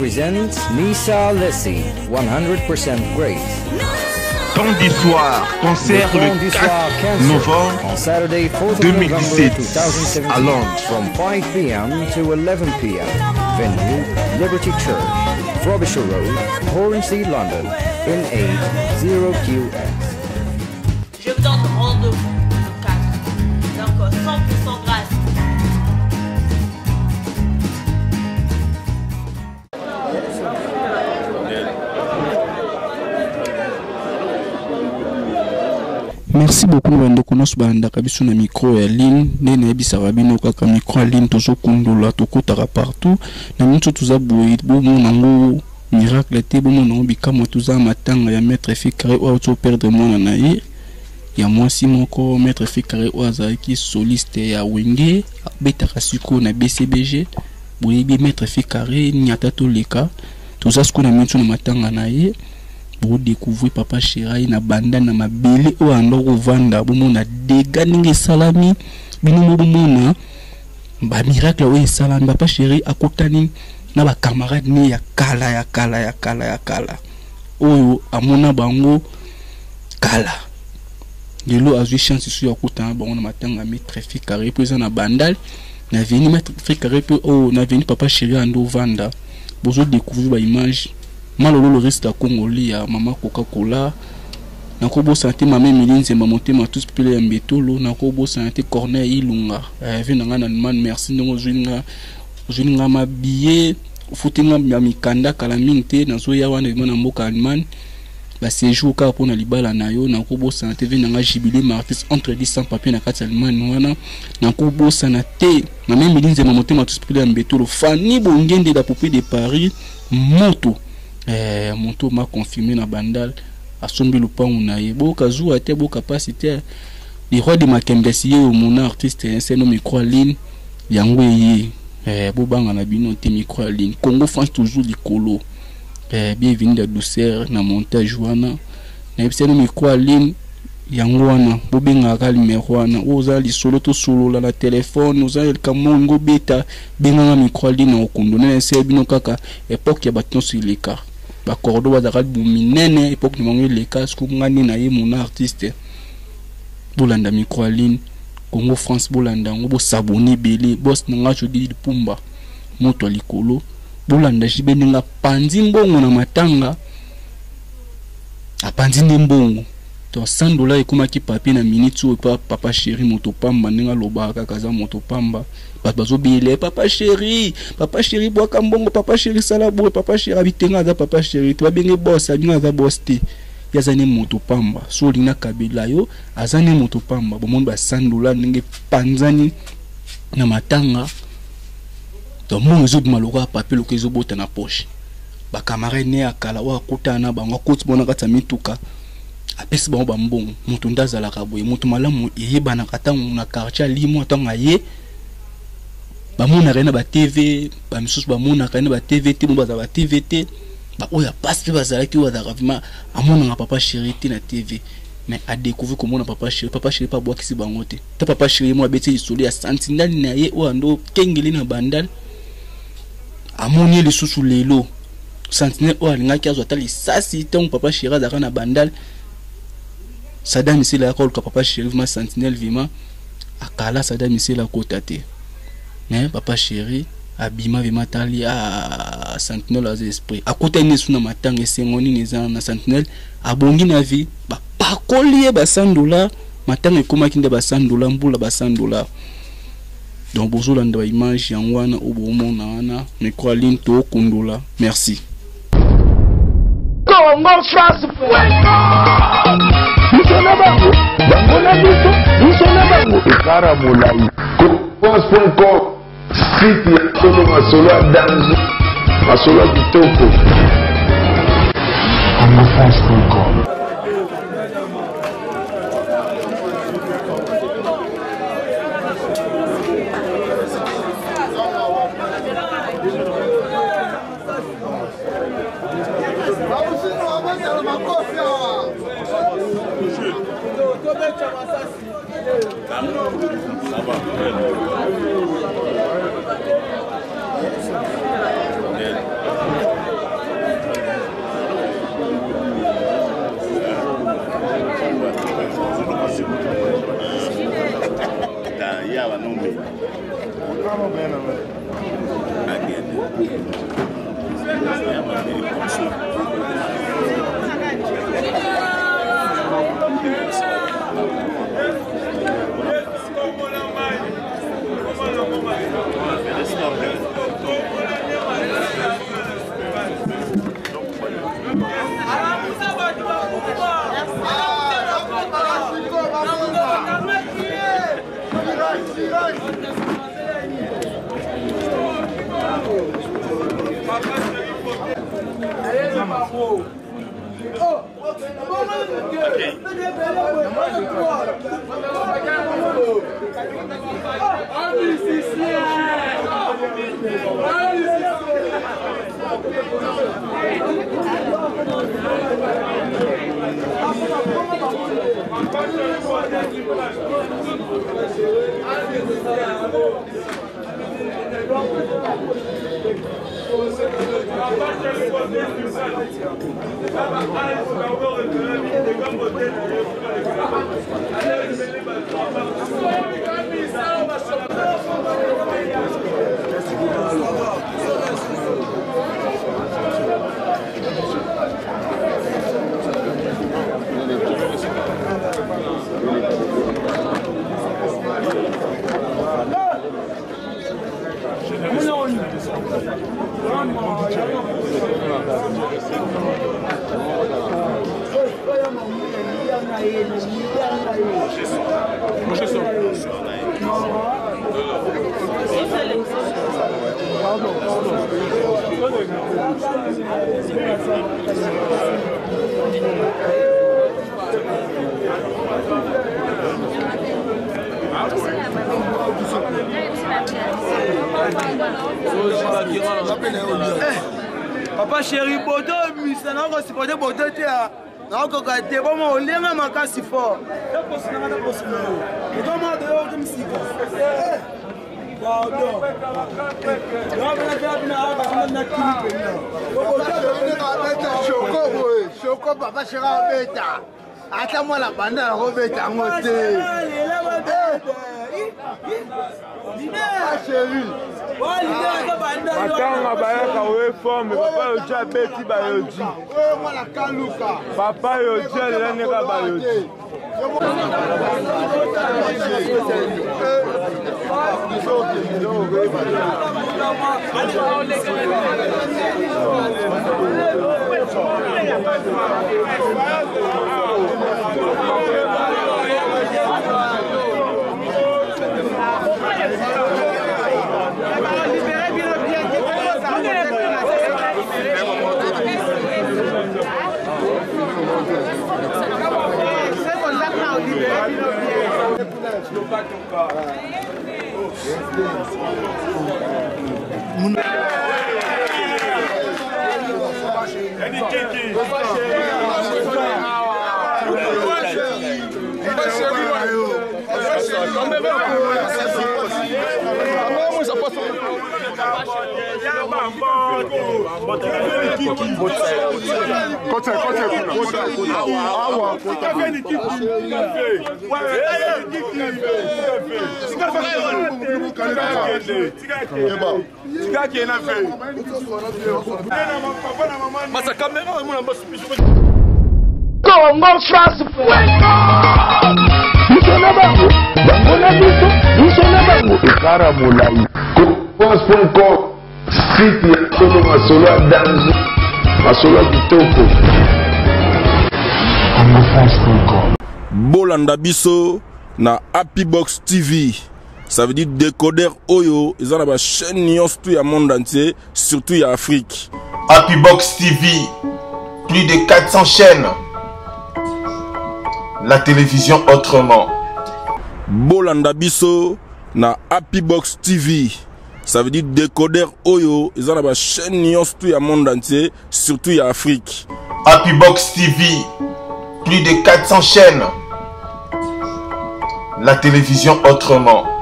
Presents Nisa Lessi, 100% Grace. Candy Soir, concert le 4 novembre 2017 à Londres. From 5 p.m. to 11 p.m. Venue, Liberty Church, Frobisher Road, Hornsey, London, in 80QX. Je vous donne rendez-vous le 4. Donc 100% grâce. Merci beaucoup bandeko nyonso bandaka biso na micro ya ligne nde nayebisaka bino kaka micro ya ligne tozokundola tokotaka partout na minso toza boye bomona yango miracle te bomona yango bikamwa toza matanga ya maître Fikare oyo tozoperdre mwana na ye ya mwasi moko maître Fikare oyo azalaki soliste ya wenge abetaka sikoyo na BCBG boyebi maître Fikare nyata toleka toza sikoyo na minso na matanga na ye pour découvrir papa Chéri na banda na mabele o andoko vanda bomona dega ninge salami bino bomona ba miracle o salami papa Chéri akotani na ba camarade ne ya kala oyo amona bango kala lelo azwi chance su ya kotana bango na matanga maître Fikare présent na bandal na veni maître Fikare pe o na veni papa Chéri ando vanda bozo découvrir ba image malolo le reste à Congolais ya mama Coca-Cola nakobo santé mama Milinze mamonté ma tous pele ya mbetolo nakobo santé Corneille Ilunga venanga na man merci ndongo zwinga ma billet futinga ya mikanda kala minte nazo ya wana na mboka Allemagne ba séjour ka pona libala na yo nakobo santé venanga jubilé martis entre 10 sans papier na kati Allemagne wana nakobo santé mama Milinze mamonté ma tous pele ya mbetolo fani bongende da poupée de Paris moto Monto m'a confirmé na bandal a sombi le pan on a boka zou a te boka capacité les rois de Makembesi au mon artiste c'est no micro ligne yango yi bobanga na bino te micro ligne Congo France toujours likolo bienvenue de douceur na montage wana na c'est no micro ligne yango wana bobenga ka numéro wana oza li solo to solo la téléphone oza el kamongo beta benga na micro ligne na okondona c'est bino kaka époque ya baton sur les cas ba cordo ba zakat bu minene époque ni mongi les cas ko ngani na ye mon artiste bolanda micro ligne Congo France bolanda ngo s'abonner belé boss nga jodi pumba moto likolo bolanda jibeninga panzi mbongo na matanga apanzi mbongo to $100 ekomaki papier na minute o papa Chéri moto pamba ninga lobaka kaza moto pamba bazo bile papa Chéri boka mbongo papa Chéri sala boye papa Chéri abitenga za papa Chéri to benge boss abinga za boss te yazane moto pamba so lina kabila yo azane moto pamba bomondo ba $100 ninge panzani na matanga to mongo zo maloko papier lo kezo bota na poche ba camarade ne akala wa kotana bango koti bona kata mituka apesi bango bambongo mutu ndazalaka boye mutu malamu yebana katango na quartier limo atanga ye bamona kana ba TV ba misusu bamona kana ba TV te baza ba TV te ba oya passe bazalaki wa vraiment amona na papa Chéri te na TV mais a découvrir comment na papa Chéri pas bois kisi bango te ta papa Chéri mo abeti isoli ya sentinel na ye o ando kengeli na bandal amoni le susu lelo sentinel o alinga ki azwa tali sasi te papa Chéri azaka na bandal Saddam Hussein la kol papa Chéri ma sentinelle vima akala Saddam Hussein la kotate mais papa Chéri abima vima tali a sentinelle az esprit akota ne suna matanga sengoni neza na sentinelle abongi na vie ba pakolier ba $100 matanga ekomaki nde ba $100 mbula ba $100 donc bozola nda ba image yangwana obomona wana micro ligne to kondola merci Congo France Ikara Moulai France.com site ya solo masolo ya danzo masolo ya kitoko Congo France.com Ça va. Papa chéri, bodo, misa, na ko si bodo bodo te a. Na ko ka te bo mo lenga makasi fo. E ko si na ko si no. E do mo de o dem sika. Bodo. Na bana te abina a ba na kiri pe na. Bodo ne ka beta shoko boy. Shoko papa chéri beta. Ata mo la banda la ko beta ngote. Chéri. Matanga bayaka we forme papa yo ja beti ba yo ji. Papa yo ja le neka ba yo ji. Congo France France site ya solo masolo ya danzo masolo ya kitoko bolanda biso na Happy Box TV, ça veut dire décodeur oyo ils ont la chaîne nyonso tout ya monde entier, surtout ya Afrique. Happy Box TV, plus de 400 chaînes, la télévision autrement. Bolanda biso na Happy Box TV, ça veut dire décodeur oyo ils ont la chaîne nyonso tout ya monde entier, surtout ya Afrique. Happy Box TV, plus de 400 chaînes, la télévision autrement.